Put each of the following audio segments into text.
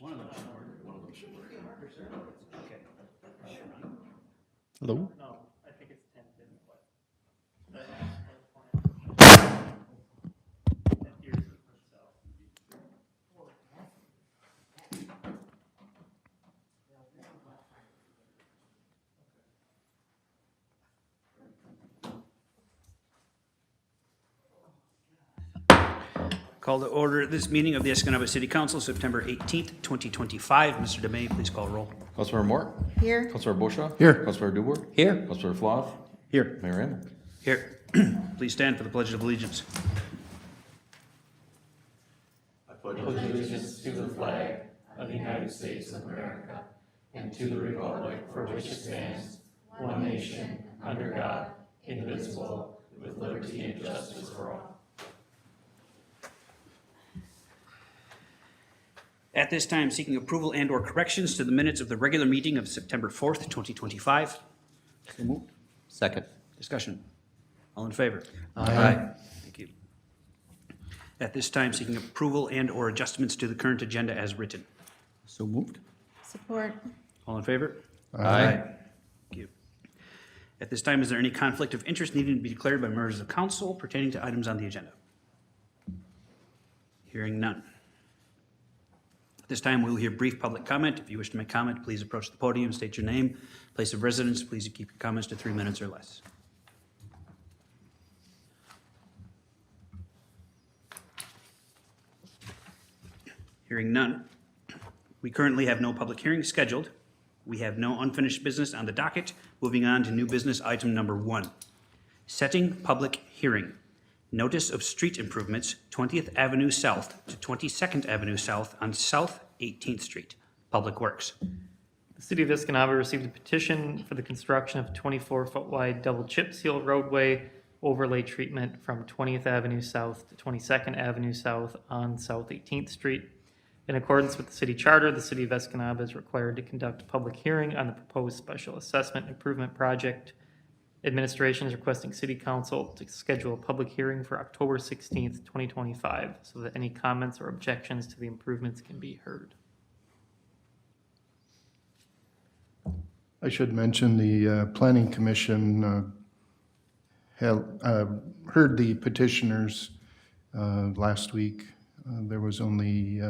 One of them should work. One of them should work. Okay. Hello? No, I think it's 10 didn't play. Call to order this meeting of the Escanaba City Council, September 18th, 2025. Mr. Demay, please call roll. Councilmember Moore? Here. Councilmember Bosha? Here. Councilmember Dubourg? Here. Councilmember Flav? Here. Mayor Raymond? Here. Please stand for the Pledge of Allegiance. Allegiance to the flag of the United States of America and to the republic for which it stands, one nation, under God, indivisible, with liberty and justice for all. At this time, seeking approval and/or corrections to the minutes of the regular meeting of September 4th, 2025. So moved. Second. Discussion. All in favor? Aye. Thank you. At this time, seeking approval and/or adjustments to the current agenda as written. So moved. Support. All in favor? Aye. Thank you. At this time, is there any conflict of interest needing to be declared by members of council pertaining to items on the agenda? Hearing none. At this time, we will hear brief public comment. If you wish to make comment, please approach the podium, state your name, place of residence. Please keep your comments to 3 minutes or less. Hearing none. We currently have no public hearings scheduled. We have no unfinished business on the docket. Moving on to new business item number 1. Setting public hearing. Notice of street improvements, 20th Avenue South to 22nd Avenue South on South 18th Street. Public Works. The City of Escanaba received a petition for the construction of 24-foot wide double chip seal roadway overlay treatment from 20th Avenue South to 22nd Avenue South on South 18th Street. In accordance with the city charter, the City of Escanaba is required to conduct a public hearing on the proposed special assessment improvement project. Administration is requesting City Council to schedule a public hearing for October 16th, 2025, so that any comments or objections to the improvements can be heard. I should mention the Planning Commission heard the petitioners last week. There was only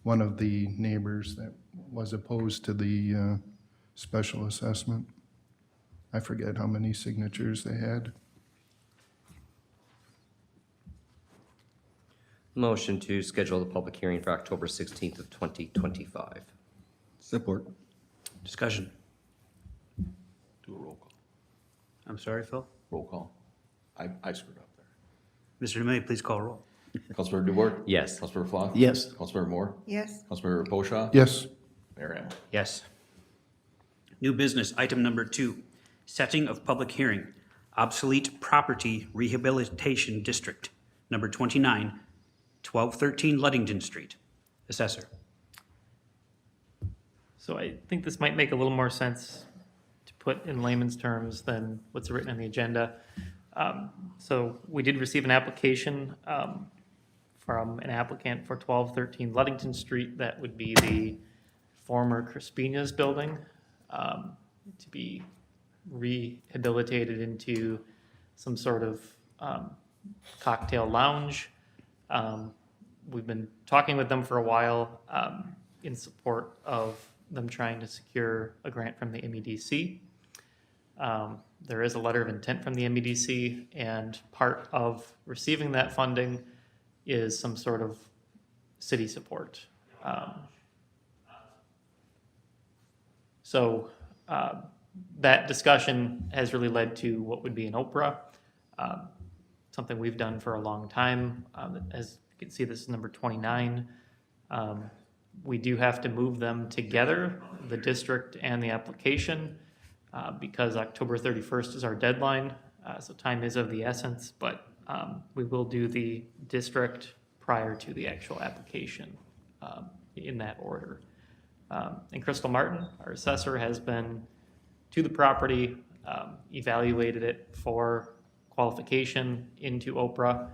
one of the neighbors that was opposed to the special assessment. I forget how many signatures they had. Motion to schedule the public hearing for October 16th of 2025. Support. Discussion. Do a roll call. I'm sorry, Phil. Roll call. I screwed up there. Mr. Demay, please call roll. Councilmember Dubourg? Yes. Councilmember Flav? Yes. Councilmember Moore? Yes. Councilmember Bosha? Yes. Mayor Raymond? Yes. New business, item number 2, setting of public hearing, obsolete property rehabilitation district, number 29, 1213 Ludington Street. Assessor. So I think this might make a little more sense to put in layman's terms than what's written in the agenda. So we did receive an application from an applicant for 1213 Ludington Street. That would be the former Crispina's building, to be rehabilitated into some sort of cocktail lounge. We've been talking with them for a while in support of them trying to secure a grant from the MEDC. There is a letter of intent from the MEDC, and part of receiving that funding is some sort of city support. So that discussion has really led to what would be an Oprah, something we've done for a long time. As you can see, this is number 29. We do have to move them together, the district and the application, because October 31st is our deadline, so time is of the essence, but we will do the district prior to the actual application in that order. And Crystal Martin, our assessor, has been to the property, evaluated it for qualification into Oprah,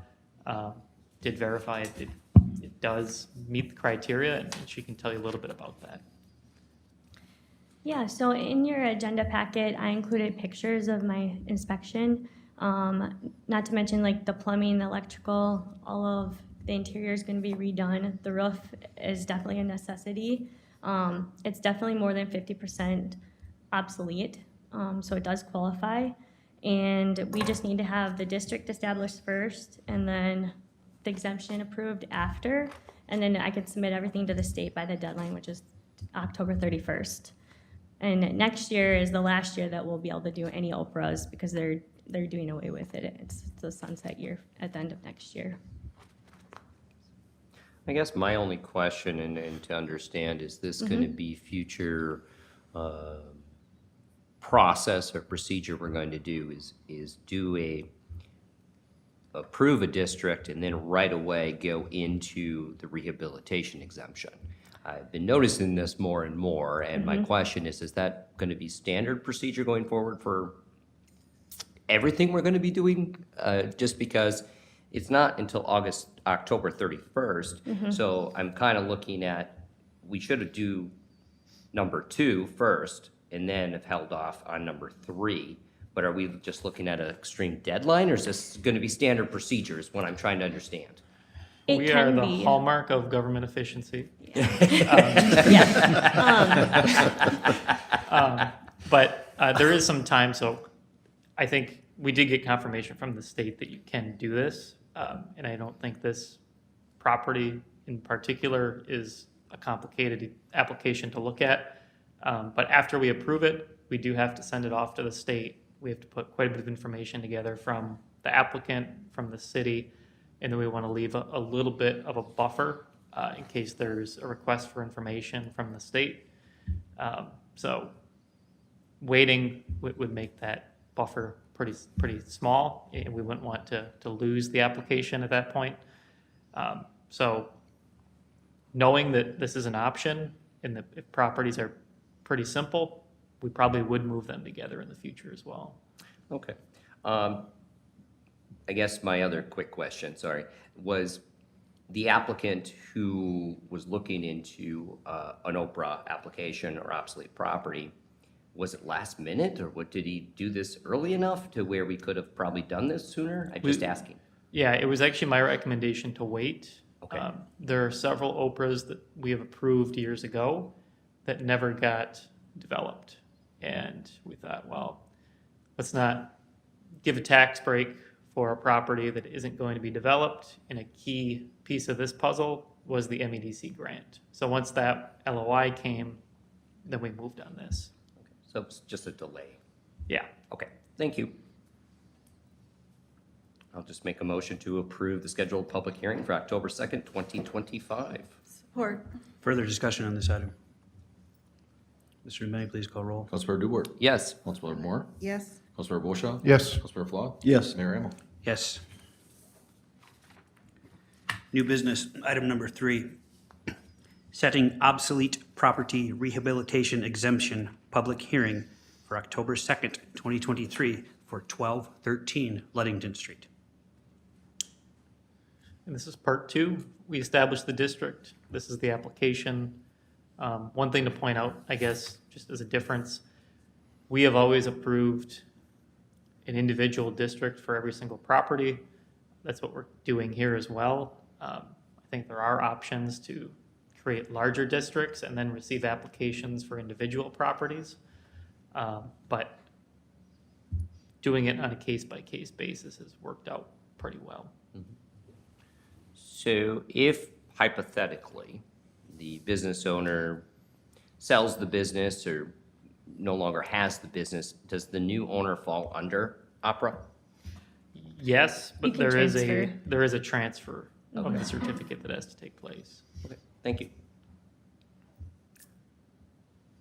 did verify it does meet the criteria, and she can tell you a little bit about that. Yeah, so in your agenda packet, I included pictures of my inspection. Not to mention like the plumbing, the electrical, all of the interior is going to be redone. The roof is definitely a necessity. It's definitely more than 50% obsolete, so it does qualify. And we just need to have the district established first and then the exemption approved after. And then I can submit everything to the state by the deadline, which is October 31st. And next year is the last year that we'll be able to do any Oprahs because they're doing away with it. It's the sunset year at the end of next year. I guess my only question and to understand, is this going to be future process or procedure we're going to do is approve a district and then right away go into the rehabilitation exemption? I've been noticing this more and more, and my question is that going to be standard procedure going forward for everything we're going to be doing? Just because it's not until October 31st, so I'm kind of looking at, we should do number 2 first, and then have held off on number 3. But are we just looking at an extreme deadline, or is this going to be standard procedure is what I'm trying to understand? It We are can the be. hallmark of government efficiency. Yeah. But there is some time, so I think we did get confirmation from the state that you can do this. And I don't think this property in particular is a complicated application to look at. But after we approve it, we do have to send it off to the state. We have to put quite a bit of information together from the applicant, from the city, and then we want to leave a little bit of a buffer in case there's a request for information from the state. So waiting would make that buffer pretty small, and we wouldn't want to lose the application at that point. So knowing that this is an option and that if properties are pretty simple, we probably would move them together in the future as well. Okay. I guess my other quick question, sorry, was the applicant who was looking into an Oprah application or obsolete property, was it last minute, or what, did he do this early enough to where we could have probably done this sooner? I'm just asking. Yeah, it was actually my recommendation to wait. Okay. There are several Oprahs that we have approved years ago that never got developed. And we thought, well, let's not give a tax break for a property that isn't going to be developed. And a key piece of this puzzle was the MEDC grant. So once that LOI came, then we moved on this. So it's just a delay. Yeah. Okay, thank you. I'll just make a motion to approve the scheduled public hearing for October 2nd, 2025. Support. Further discussion on this item? Mr. May, please call roll. Councilmember Duarte, Yes. Councilmember Moore, Yes. Councilmember Boshaw, Yes. Councilmember Flah, Yes. Mayor Amel. Yes. New business, item number 3, setting obsolete property rehabilitation exemption public hearing for October 2nd, 2023 for 1213 Ludington Street. And this is part 2. We established the district. This is the application. One thing to point out, I guess, just as a difference, we have always approved an individual district for every single property. That's what we're doing here as well. I think there are options to create larger districts and then receive applications for individual properties. But doing it on a case-by-case basis has worked out pretty well. So if hypothetically, the business owner sells the business or no longer has the business, does the new owner fall under Opera? Yes, but You can transfer. there is a transfer of the certificate that has to take place. Okay, thank you.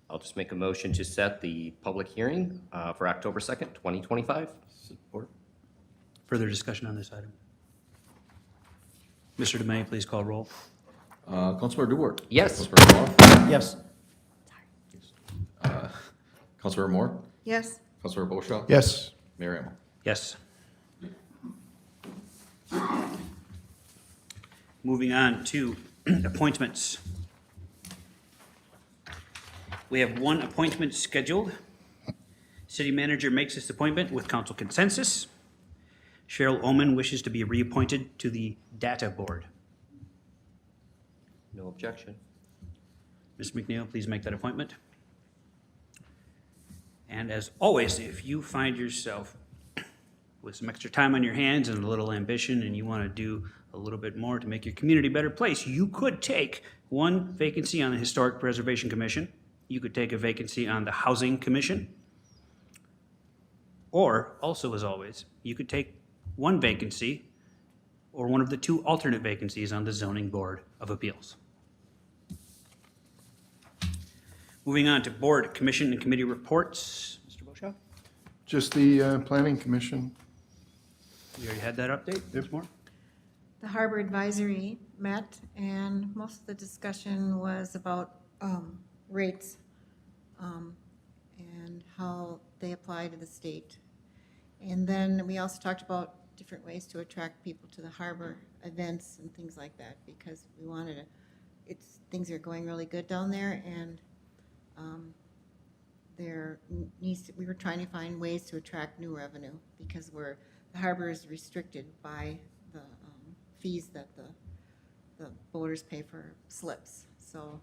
I'll just make a motion to set the public hearing for October 2nd, 2025. Support. Further discussion on this item? Mr. Demay, please call roll. Councilmember Duarte. Yes. Councilmember Flah, Yes. Councilmember Moore, Yes. Councilmember Boshaw, Yes. Mayor Amel. Yes. Moving on to Appointments. We have one appointment scheduled. City manager makes this appointment with council consensus. Cheryl Omen wishes to be reappointed to the Data Board. No objection. Ms. McNeil, please make that appointment. And as always, if you find yourself with some extra time on your hands and a little ambition and you want to do a little bit more to make your community a better place, you could take one vacancy on the Historic Preservation Commission. You could take a vacancy on the Housing Commission. Or, also as always, you could take one vacancy or one of the two alternate vacancies on the Zoning Board of Appeals. Moving on to board, commission, and committee reports. Mr. Boshaw? Just the Planning Commission. You already had that update? There's more? The Harbor Advisory met, and most of the discussion was about rates and how they apply to the state. And then we also talked about different ways to attract people to the harbor events and things like that, because we wanted to, things are going really good down there, and we were trying to find ways to attract new revenue, because the harbor is restricted by the fees that the boaters pay for slips. So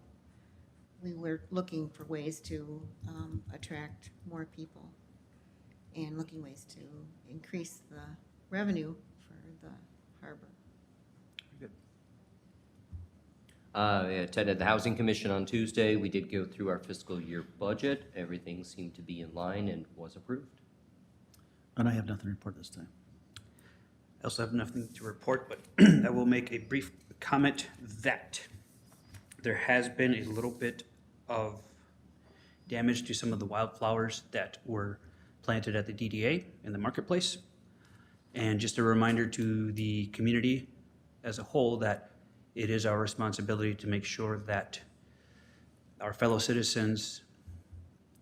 we were looking for ways to attract more people and looking ways to increase the revenue for the harbor. I attended the Housing Commission on Tuesday. We did go through our fiscal year budget. Everything seemed to be in line and was approved. And I have nothing to report this time. I also have nothing to report, but I will make a brief comment that there has been a little bit of damage to some of the wildflowers that were planted at the DDA in the marketplace. And just a reminder to the community as a whole that it is our responsibility to make sure that our fellow citizens,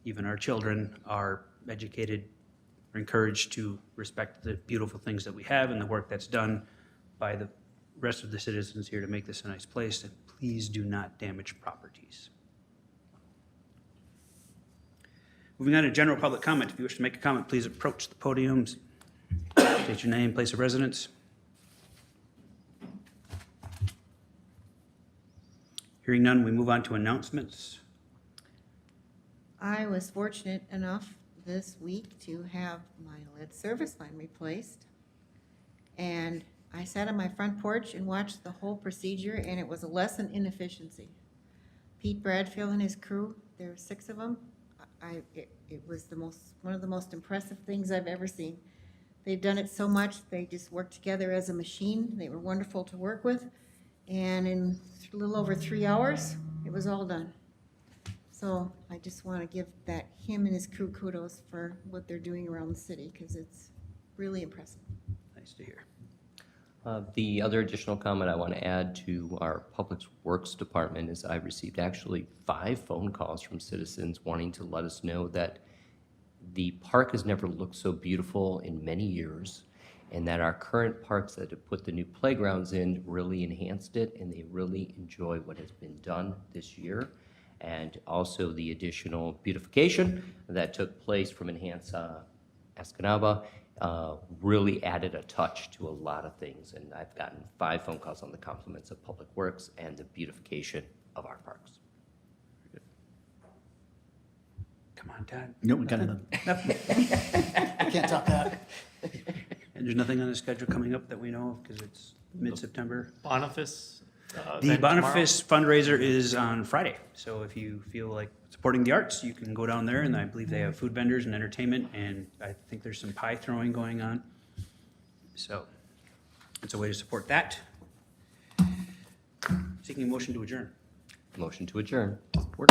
even our children, are educated, are encouraged to respect the beautiful things that we have and the work that's done by the rest of the citizens here to make this a nice place, and please do not damage properties. Moving on to general public comment. If you wish to make a comment, please approach the podiums. State your name, place of residence. Hearing none, we move on to announcements. I was fortunate enough this week to have my lead service line replaced. And I sat on my front porch and watched the whole procedure, and it was a lesson in efficiency. Pete Bradfield and his crew, there were 6 of them. It was one of the most impressive things I've ever seen. They've done it so much, they just worked together as a machine. They were wonderful to work with. And in a little over 3 hours, it was all done. So I just want to give him and his crew kudos for what they're doing around the city, because it's really impressive. Nice to hear. The other additional comment I want to add to our Public Works Department is I received actually 5 phone calls from citizens wanting to let us know that the park has never looked so beautiful in many years, and that our current parks that have put the new playgrounds in really enhanced it, and they really enjoy what has been done this year. And also the additional beautification that took place from Enhance Escanaba really added a touch to a lot of things. And I've gotten 5 phone calls on the compliments of Public Works and the beautification of our parks. Come on, Todd. No, we got nothing. I can't top that. And there's nothing on the schedule coming up that we know of because it's mid-September. Boniface. The event tomorrow. Boniface fundraiser is on Friday, so if you feel like supporting the arts, you can go down there, and I believe they have food vendors and entertainment, and I think there's some pie throwing going on. So it's a way to support that. Seeking a motion to adjourn. Motion to adjourn. Support.